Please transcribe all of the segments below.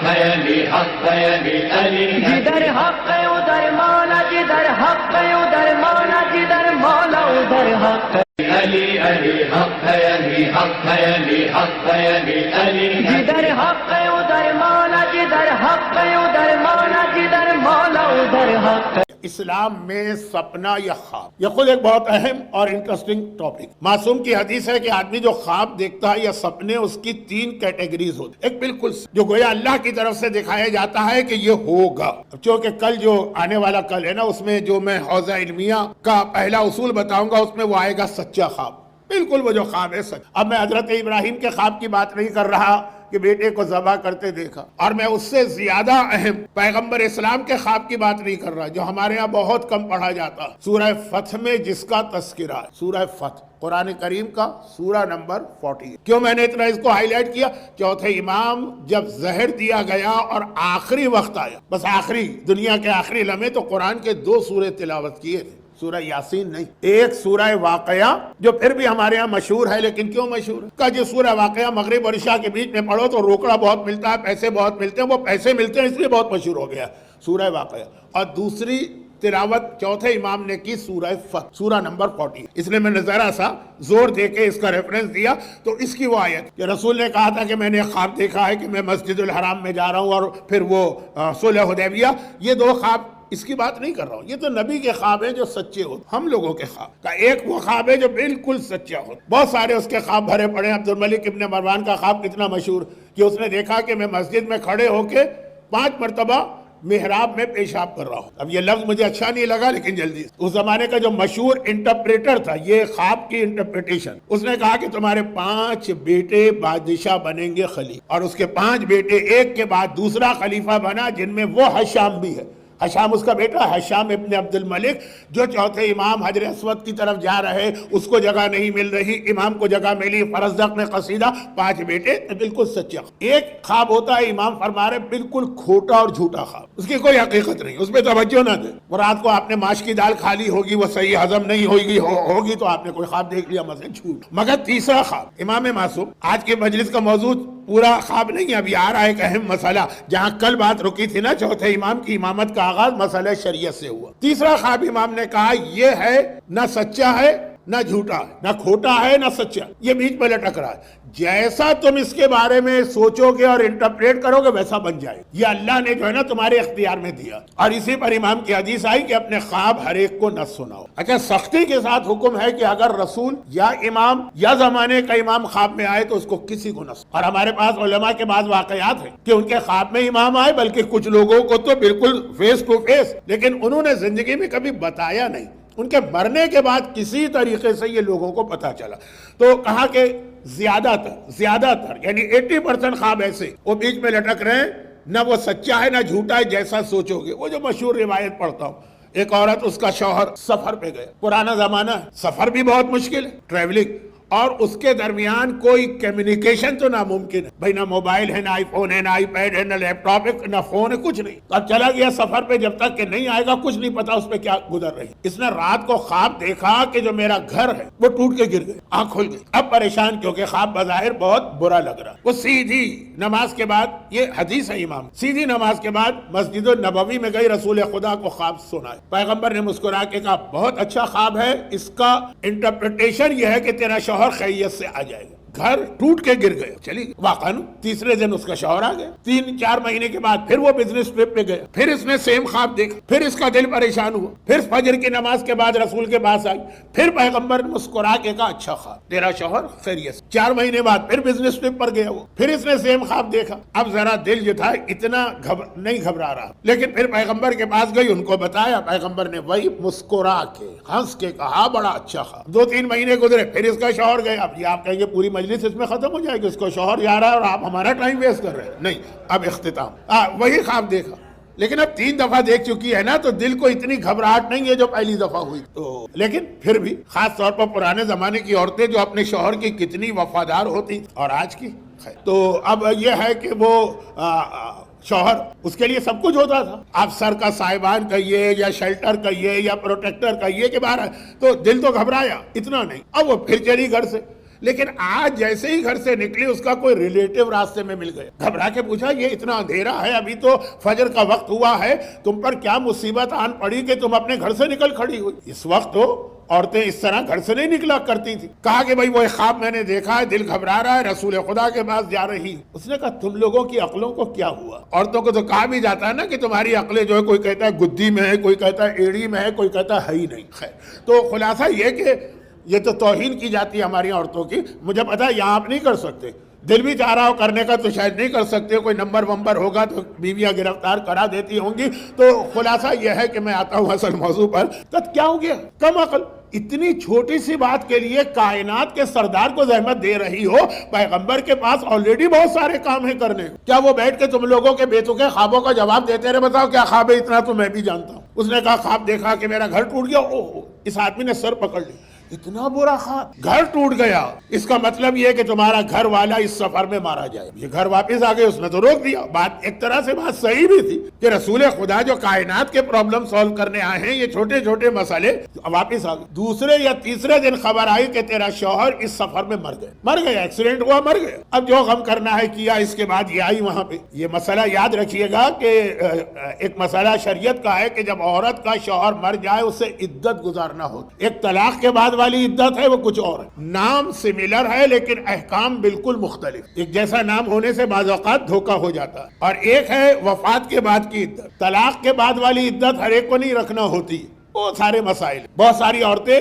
ہے علی، حق ہے علی، علی جدھر حق ہے ادھر مولا، جدھر حق ہے ادھر مولا، جدھر مولا ادھر حق ہے علی، علی حق ہے علی، حق ہے علی، حق ہے علی، علی جدھر حق ہے ادھر مولا، جدھر حق ہے ادھر مولا، جدھر مولا ادھر حق ہے۔ اسلام میں سپنا یا خواب، یہ خود ایک بہت اہم اور انٹرسٹنگ ٹاپک۔ معصوم کی حدیث ہے کہ آدمی جو خواب دیکھتا ہے یا سپنے، اس کی 3 کیٹیگریز ہوتی۔ ایک بالکل جو گویا اللہ کی طرف سے دکھایا جاتا ہے کہ یہ ہوگا، چونکہ کل جو آنے والا کل ہے نا، اس میں جو میں حوزہ علمیہ کا پہلا اصول بتاؤں گا، اس میں وہ آئے گا سچا خواب، بالکل وہ جو خواب ہے سچ۔ اب میں حضرت ابراہیم کے خواب کی بات نہیں کر رہا کہ بیٹے کو ذبح کرتے دیکھا، اور میں اس سے زیادہ اہم پیغمبر اسلام کے خواب کی بات نہیں کر رہا، جو ہمارے ہاں بہت کم پڑھا جاتا، سورہ فتح میں جس کا تذکرہ ہے، سورہ فتح قرآن کریم کا سورہ نمبر 40۔ کیوں میں نے اتنا اس کو ہائی لائٹ کیا؟ چوتھے امام جب زہر دیا گیا اور آخری وقت آیا، بس آخری دنیا کے آخری لمحے، تو قرآن کے 2 سورے تلاوت کیے تھے، سورہ یاسین نہیں، ایک سورہ واقعہ جو پھر بھی ہمارے ہاں مشہور ہے، لیکن کیوں مشہور ہے؟ کہ جو سورہ واقعہ مغرب اور عشاء کے بیچ میں پڑھو تو روکڑا بہت ملتا ہے، پیسے بہت ملتے ہیں، وہ پیسے ملتے ہیں اس لیے بہت مشہور ہو گیا سورہ واقعہ۔ اور دوسری تلاوت چوتھے امام نے کی سورہ فتح، سورہ نمبر 40۔ اس لیے میں نے ذرا سا زور دے کے اس کا ریفرنس دیا، تو اس کی وہ آیت کہ رسول نے کہا تھا کہ میں نے خواب دیکھا ہے کہ میں مسجد الحرام میں جا رہا ہوں، اور پھر وہ صلح حدیبیہ، یہ 2 خواب اس کی بات نہیں کر رہا ہوں، یہ تو نبی کے خواب ہیں جو سچے ہوتے، ہم لوگوں کے خواب کا ایک وہ خواب ہے جو بالکل سچا ہوتا۔ بہت سارے اس کے خواب بھرے پڑے ہیں۔ عبد الملک ابن مروان کا خواب کتنا مشہور کہ اس نے دیکھا کہ میں مسجد میں کھڑے ہو کے 5 مرتبہ محراب میں پیشاب کر رہا ہوں۔ اب یہ لفظ مجھے اچھا نہیں لگا، لیکن جلدی اس زمانے کا جو مشہور انٹرپریٹر تھا یہ خواب کی انٹرپریٹیشن، اس نے کہا کہ تمہارے 5 بیٹے بادشاہ بنیں گے خلیفہ، اور اس کے 5 بیٹے ایک کے بعد دوسرا خلیفہ بنا، جن میں وہ حشام بھی ہے۔ حشام اس کا بیٹا، حشام ابن عبد الملک، جو چوتھے امام حجر اسود کی طرف جا رہے، اس کو جگہ نہیں مل رہی، امام کو جگہ ملی، فرزدق نے قصیدہ، 5 بیٹے، بالکل سچا۔ ایک خواب ہوتا ہے امام فرما رہے بالکل کھوٹا اور جھوٹا خواب، اس کی کوئی حقیقت نہیں، اس پہ توجہ نہ دیں۔ اور رات کو آپ نے ماش کی دال کھا لی ہوگی، وہ صحیح ہضم نہیں ہوگی تو آپ نے کوئی خواب دیکھ لیا، مثلا جھوٹ۔ مگر تیسرا خواب امام معصوم، آج کے مجلس کا موضوع پورا خواب نہیں ہے، ابھی آ رہا ہے ایک اہم مسئلہ، جہاں کل بات رکی تھی نا، چوتھے امام کی امامت کا آغاز مسئلہ شریعت سے ہوا۔ تیسرا خواب امام نے کہا یہ ہے نہ سچا ہے نہ جھوٹا ہے، نہ کھوٹا ہے نہ سچا، یہ بیچ میں لٹک رہا ہے، جیسا تم اس کے بارے میں سوچو گے اور انٹرپریٹ کرو گے ویسا بن جائے، یہ اللہ نے جو ہے نا تمہارے اختیار میں دیا۔ اور اسی پر امام کی حدیث آئی کہ اپنے خواب ہر ایک کو نہ سناؤ۔ اچھا، سختی کے ساتھ حکم ہے کہ اگر رسول یا امام یا زمانے کا امام خواب میں آئے تو اس کو کسی کو نہ سناؤ۔ اور ہمارے پاس علماء کے بعض واقعات ہیں کہ ان کے خواب میں امام آئے، بلکہ کچھ لوگوں کو تو بالکل فیس ٹو فیس، لیکن انہوں نے زندگی میں کبھی بتایا نہیں، ان کے مرنے کے بعد کسی طریقے سے یہ لوگوں کو پتا چلا۔ تو کہا کہ زیادہ تر یعنی 80% خواب ایسے وہ بیچ میں لٹک رہے ہیں، نہ وہ سچا ہے نہ جھوٹا ہے، جیسا سوچو گے۔ وہ جو مشہور روایت پڑھتا ہوں، ایک عورت، اس کا شوہر سفر پہ گیا، پرانا زمانہ ہے، سفر بھی بہت مشکل ہے، ٹریولنگ، اور اس کے درمیان کوئی کمیونیکیشن تو ناممکن ہے بھائی، نہ موبائل ہے، نہ آئی فون ہے، نہ آئی پیڈ ہے، نہ لیپ ٹاپ ہے، نہ فون ہے، کچھ نہیں۔ اب چلا گیا سفر پہ، جب تک کہ نہیں آئے گا کچھ نہیں پتا اس پہ کیا گزر رہی۔ اس نے رات کو خواب دیکھا کہ جو میرا گھر ہے وہ ٹوٹ کے گر گئے، آنکھ کھل گئی۔ اب پریشان، کیونکہ خواب بظاہر بہت برا لگ رہا۔ وہ سیدھی نماز کے بعد، یہ حدیث ہے امام، سیدھی نماز کے بعد مسجد النبوی میں گئی، رسول خدا کو خواب سنائے۔ پیغمبر نے مسکرا کے کہا بہت اچھا خواب ہے، اس کا انٹرپریٹیشن یہ ہے کہ تیرا شوہر خیریت سے آ جائے گا۔ گھر ٹوٹ کے گر گئے، چلی گئی واقعا۔ تیسرے دن اس کا شوہر آ گیا، 3-4 مہینے کے بعد پھر وہ بزنس ٹرپ پہ گیا، پھر اس نے سیم خواب دیکھا، پھر اس کا دل پریشان ہوا، پھر فجر کی نماز کے بعد رسول کے پاس آئی، پھر پیغمبر نے مسکرا کے کہا اچھا خواب، تیرا شوہر خیریت سے۔ 4 مہینے بعد پھر بزنس ٹرپ پر گیا وہ، پھر اس نے سیم خواب دیکھا۔ اب ذرا دل جو تھا اتنا نہیں گھبرا رہا، لیکن پھر پیغمبر کے پاس گئی، ان کو بتایا، پیغمبر نے وہی مسکرا کے ہنس کے کہا بڑا اچھا خواب۔ 2-3 مہینے گزرے، پھر اس کا شوہر گیا۔ اب یہ آپ کہیں گے پوری مجلس اس میں ختم ہو جائے گی، اس کو شوہر جا رہا ہے اور آپ ہمارا ٹائم ویسٹ کر رہے ہیں، نہیں، اب اختتام۔ وہی خواب دیکھا، لیکن اب 3 دفعہ دیکھ چکی ہے نا، تو دل کو اتنی گھبراہٹ نہیں ہے جو پہلی دفعہ ہوئی تو، لیکن پھر بھی خاص طور پر پرانے زمانے کی عورتیں جو اپنے شوہر کی کتنی وفادار ہوتی، اور آج کی تو اب یہ ہے کہ وہ شوہر اس کے لیے سب کچھ ہوتا تھا، آپ سر کا سائبان کہیے یا شیلٹر کہیے یا پروٹیکٹر کہیے کہ باہر، تو دل تو گھبرایا اتنا نہیں۔ اب وہ پھر چلی گھر سے، لیکن آج جیسے ہی گھر سے نکلی اس کا کوئی ریلیٹیو راستے میں مل گیا، گھبرا کے پوچھا یہ اتنا اندھیرا ہے، ابھی تو فجر کا وقت ہوا ہے، تم پر کیا مصیبت آن پڑی کہ تم اپنے گھر سے نکل کھڑی ہوئی؟ اس وقت تو عورتیں اس طرح گھر سے نہیں نکلا کرتی تھی۔ کہا کہ بھائی وہ ایک خواب میں نے دیکھا ہے، دل گھبرا رہا ہے، رسول خدا کے پاس جا رہی۔ اس نے کہا تم لوگوں کی عقلوں کو کیا ہوا؟ عورتوں کو تو کہا بھی جاتا ہے نا کہ تمہاری عقلیں جو ہے کوئی کہتا ہے گدی میں ہے، کوئی کہتا ہے ایڑی میں ہے، کوئی کہتا ہے ہی نہیں۔ خیر، تو خلاصہ یہ کہ یہ تو توہین کی جاتی ہے ہماری عورتوں کی۔ مجھے پتا ہے یہاں آپ نہیں کر سکتے، دل بھی چاہ رہا ہو کرنے کا تو شاید نہیں کر سکتے، کوئی نمبر ومبر ہوگا تو بیویاں گرفتار کرا دیتی ہوں گی۔ تو خلاصہ یہ ہے کہ میں آتا ہوں اصل موضوع پر۔ تو کیا ہو گیا؟ کم عقل، اتنی چھوٹی سی بات کے لیے کائنات کے سردار کو زحمت دے رہی ہو۔ پیغمبر کے پاس آلریڈی بہت سارے کام ہیں کرنے، کیا وہ بیٹھ کے تم لوگوں کے بیتوکے خوابوں کا جواب دیتے رہے؟ بتاؤ کیا خواب ہے؟ اتنا تو میں بھی جانتا ہوں۔ اس نے کہا خواب دیکھا کہ میرا گھر ٹوٹ گیا۔ اوہ، اس آدمی نے سر پکڑ لی، اتنا برا خواب، گھر ٹوٹ گیا، اس کا مطلب یہ کہ تمہارا گھر والا اس سفر میں مارا جائے۔ یہ گھر واپس آ گئے، اس نے تو روک دیا۔ بات ایک طرح سے بات صحیح بھی تھی کہ رسول خدا جو کائنات کے پرابلم سالو کرنے آئے ہیں، یہ چھوٹے چھوٹے مسئلے واپس آ گئے۔ دوسرے یا تیسرے دن خبر آئی کہ تیرا شوہر اس سفر میں مر گیا، ایکسیڈنٹ ہوا، مر گیا۔ اب جو غم کرنا ہے کیا، اس کے بعد یہ آئی وہاں پہ۔ یہ مسئلہ یاد رکھیے گا کہ ایک مسئلہ شریعت کا ہے کہ جب عورت کا شوہر مر جائے اسے عدت گزارنا ہو۔ ایک طلاق کے بعد والی عدت ہے وہ کچھ اور ہے، نام سملر ہے لیکن احکام بالکل مختلف۔ ایک جیسا نام ہونے سے بعض اوقات دھوکہ ہو جاتا ہے۔ اور ایک ہے وفات کے بعد کی عدت۔ طلاق کے بعد والی عدت ہر ایک کو نہیں رکھنا ہوتی، بہت سارے مسائل، بہت ساری عورتیں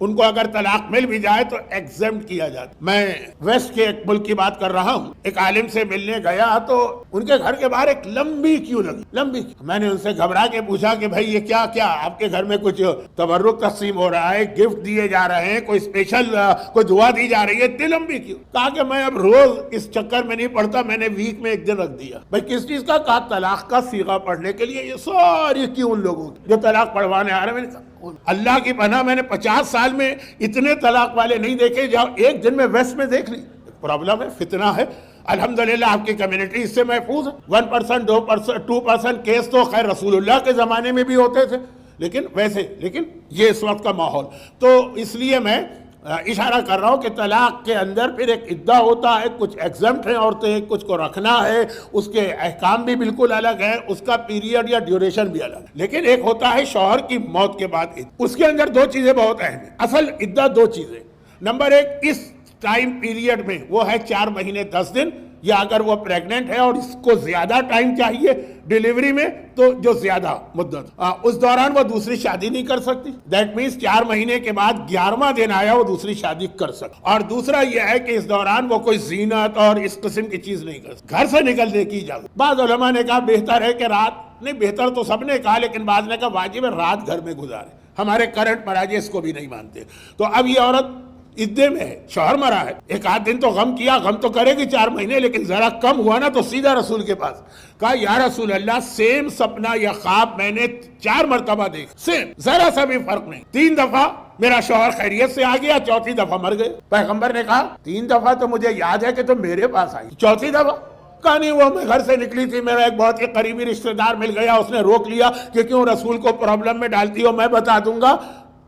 ان کو اگر طلاق مل بھی جائے تو ایگزمپٹ کیا جاتا۔ میں ویسٹ کے ایک ملک کی بات کر رہا ہوں، ایک عالم سے ملنے گیا تو ان کے گھر کے باہر ایک لمبی کیو لگی، لمبی۔ میں نے ان سے گھبرا کے پوچھا کہ بھائی یہ کیا آپ کے گھر میں کچھ تبرک تقسیم ہو رہا ہے، گفٹ دیے جا رہے ہیں، کوئی اسپیشل کوئی دعا دی جا رہی ہے، اتنی لمبی کیوں؟ کہا کہ میں اب روز اس چکر میں نہیں پڑھتا، میں نے ویک میں ایک دن رکھ دیا۔ بھائی کس چیز کا؟ کہا طلاق کا صیغہ پڑھنے کے لیے۔ یہ ساری کیوں ان لوگوں کی جو طلاق پڑھوانے آ رہے ہیں؟ میں نے کہا اللہ کی پناہ، میں نے 50 سال میں اتنے طلاق والے نہیں دیکھے جہاں ایک دن میں ویسٹ میں دیکھ لی۔ پرابلم ہے، فتنہ ہے۔ الحمدللہ آپ کی کمیونٹی اس سے محفوظ ہے۔ 1% 2% کیس تو خیر رسول اللہ کے زمانے میں بھی ہوتے تھے، لیکن یہ اس وقت کا ماحول۔ تو اس لیے میں اشارہ کر رہا ہوں کہ طلاق کے اندر پھر ایک عدہ ہوتا ہے، کچھ ایگزمپٹ ہیں عورتیں، کچھ کو رکھنا ہے، اس کے احکام بھی بالکل الگ ہے، اس کا پیریڈ یا ڈیوریشن بھی الگ ہے۔ لیکن ایک ہوتا ہے شوہر کی موت کے بعد عدہ، اس کے اندر دو چیزیں بہت اہم ہیں۔ اصل عدہ دو چیزیں، نمبر ایک اس ٹائم پیریڈ میں وہ ہے 4 مہینے 10 دن، یا اگر وہ پریگننٹ ہے اور اس کو زیادہ ٹائم چاہیے ڈیلیوری میں تو جو زیادہ مدت، اس دوران وہ دوسری شادی نہیں کر سکتی۔ دیٹ مینس 4 مہینے کے بعد 11واں دن آیا وہ دوسری شادی کر سکتی۔ اور دوسرا یہ ہے کہ اس دوران وہ کوئی زینت اور اس قسم کی چیز نہیں کر سکتی۔ گھر سے نکلنے کی اجازت، بعض علماء نے کہا بہتر ہے کہ رات، نہیں بہتر تو سب نے کہا لیکن بعض نے کہا واجب ہے رات گھر میں گزارے۔ ہمارے کرنٹ مراجع اس کو بھی نہیں مانتے۔ تو اب یہ عورت عدے میں ہے، شوہر مرا ہے، ایک آدھ دن تو غم کیا، غم تو کرے گی 4 مہینے، لیکن ذرا کم ہوا نا تو سیدھا رسول کے پاس کہا یا رسول اللہ سیم سپنا یا خواب میں نے 4 مرتبہ دیکھا، سیم، ذرا سا بھی فرق نہیں۔ 3 دفعہ میرا شوہر خیریت سے آ گیا، 4تھی دفعہ مر گئے۔ پیغمبر نے کہا 3 دفعہ تو مجھے یاد ہے کہ تم میرے پاس آئی، 4تھی دفعہ کہا نہیں وہ میں گھر سے نکلی تھی، میرا ایک بہت ہی قریبی رشتہ دار مل گیا، اس نے روک لیا کہ کیوں رسول کو پرابلم میں ڈالتی ہو، میں بتا دوں گا۔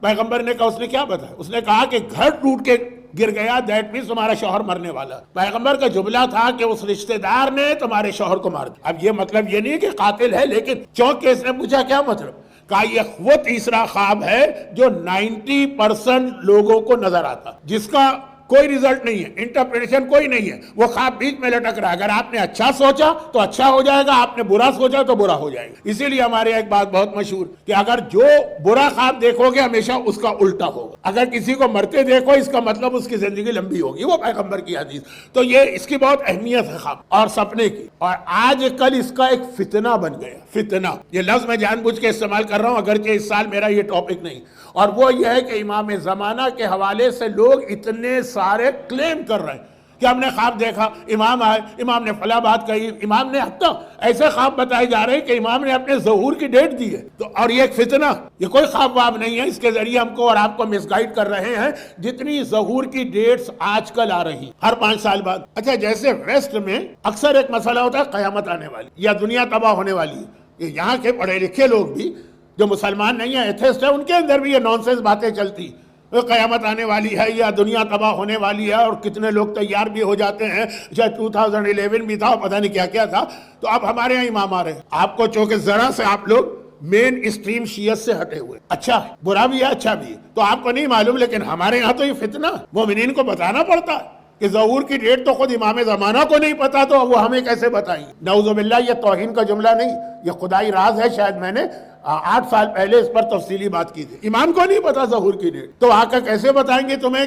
پیغمبر نے کہا اس نے کیا بتایا؟ اس نے کہا کہ گھر ٹوٹ کے گر گیا، دیٹ مینس تمہارا شوہر مرنے والا۔ پیغمبر کا جملہ تھا کہ اس رشتہ دار نے تمہارے شوہر کو مار دیا۔ اب یہ مطلب یہ نہیں کہ قاتل ہے، لیکن چونک کے اس نے پوچھا کیا مطلب؟ کہا یہ وہ تیسرا خواب ہے جو 90% لوگوں کو نظر آتا، جس کا کوئی ریزلٹ نہیں ہے، انٹرپریٹیشن کوئی نہیں ہے، وہ خواب بیچ میں لٹک رہا ہے۔ اگر آپ نے اچھا سوچا تو اچھا ہو جائے گا، آپ نے برا سوچا تو برا ہو جائے گا۔ اسی لیے ہمارے ایک بات بہت مشہور کہ اگر جو برا خواب دیکھو گے ہمیشہ اس کا الٹا ہوگا، اگر کسی کو مرتے دیکھو اس کا مطلب اس کی زندگی لمبی ہوگی، وہ پیغمبر کی حدیث۔ تو یہ اس کی بہت اہمیت ہے خواب اور سپنے کی، اور آج کل اس کا ایک فتنہ بن گیا۔ فتنہ یہ لفظ میں جان بوجھ کے استعمال کر رہا ہوں، اگرچہ اس سال میرا یہ ٹاپک نہیں، اور وہ یہ ہے کہ امام زمانہ کے حوالے سے لوگ اتنے سارے کلیم کر رہے ہیں کہ ہم نے خواب دیکھا، امام آئے، امام نے فلاں بات کہی، امام نے حتیٰ ایسے خواب بتائے جا رہے ہیں کہ امام نے اپنے ظہور کی ڈیٹ دی ہے۔ تو اور یہ ایک فتنہ، یہ کوئی خواب واب نہیں ہے، اس کے ذریعے ہم کو اور آپ کو مس گائیڈ کر رہے ہیں۔ جتنی ظہور کی ڈیٹس آج کل آ رہی ہر 5 سال بعد۔ اچھا جیسے ویسٹ میں اکثر ایک مسئلہ ہوتا ہے قیامت آنے والی یا دنیا تباہ ہونے والی ہے، یہاں کے پڑھے لکھے لوگ بھی جو مسلمان نہیں ہیں ایتھسٹ ہیں، ان کے اندر بھی یہ نانسنس باتیں چلتی قیامت آنے والی ہے یا دنیا تباہ ہونے والی ہے، اور کتنے لوگ تیار بھی ہو جاتے ہیں، شاید 2011 بھی تھا، پتہ نہیں کیا کیا تھا. تو اب ہمارے یہاں امام آ رہے ہیں. آپ کو چونکہ ذرا سے آپ لوگ مین اسٹریم شیعت سے ہٹے ہوئے. اچھا برا بھی ہے اچھا بھی ہے، تو آپ کو نہیں معلوم، لیکن ہمارے یہاں تو یہ فتنہ مومنین کو بتانا پڑتا ہے کہ ظہور کی ڈیٹ تو خود امام زمانہ کو نہیں پتا، تو وہ ہمیں کیسے بتائیں گے؟ نعوذ باللہ، یہ توہین کا جملہ نہیں، یہ خدائی راز ہے. شاید میں نے 8 سال پہلے اس پر تفصیلی بات کی تھی. امام کو نہیں پتا ظہور کی ڈیٹ، تو آ کر کیسے بتائیں گے تمہیں؟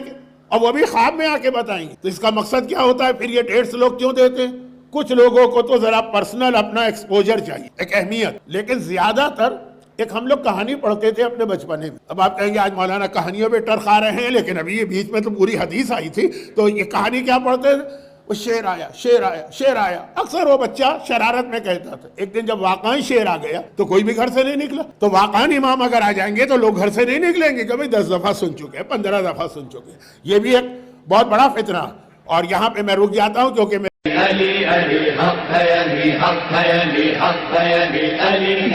اور وہ بھی خواب میں آ کے بتائیں گے. تو اس کا مقصد کیا ہوتا ہے؟ پھر یہ ڈیٹس لوگ کیوں دیتے ہیں؟ کچھ لوگوں کو تو ذرا پرسنل اپنا ایکسپوجر چاہیے، ایک اہمیت. لیکن زیادہ تر ایک ہم لوگ کہانی پڑھتے تھے اپنے بچپنے میں. اب آپ کہیں گے آج مولانا کہانیوں پہ ٹرخ آ رہے ہیں، لیکن ابھی یہ بیچ میں تو پوری حدیث آئی تھی. تو یہ کہانی کیا پڑھتے تھے؟ وہ شیر آیا شیر آیا شیر آیا، اکثر وہ بچہ شرارت میں کہتا تھا. ایک دن جب واقعی شیر آ گیا تو کوئی بھی گھر سے نہیں نکلا. تو واقعی امام اگر آ جائیں گے تو لوگ گھر سے نہیں نکلیں گے کہ بھائی 10 دفعہ سن چکے ہیں، 15 دفعہ سن چکے ہیں. یہ بھی ایک بہت بڑا فتنہ. اور یہاں پہ میں رک جاتا ہوں کیونکہ علی علی حق ہے، علی حق ہے، علی حق ہے، علی علی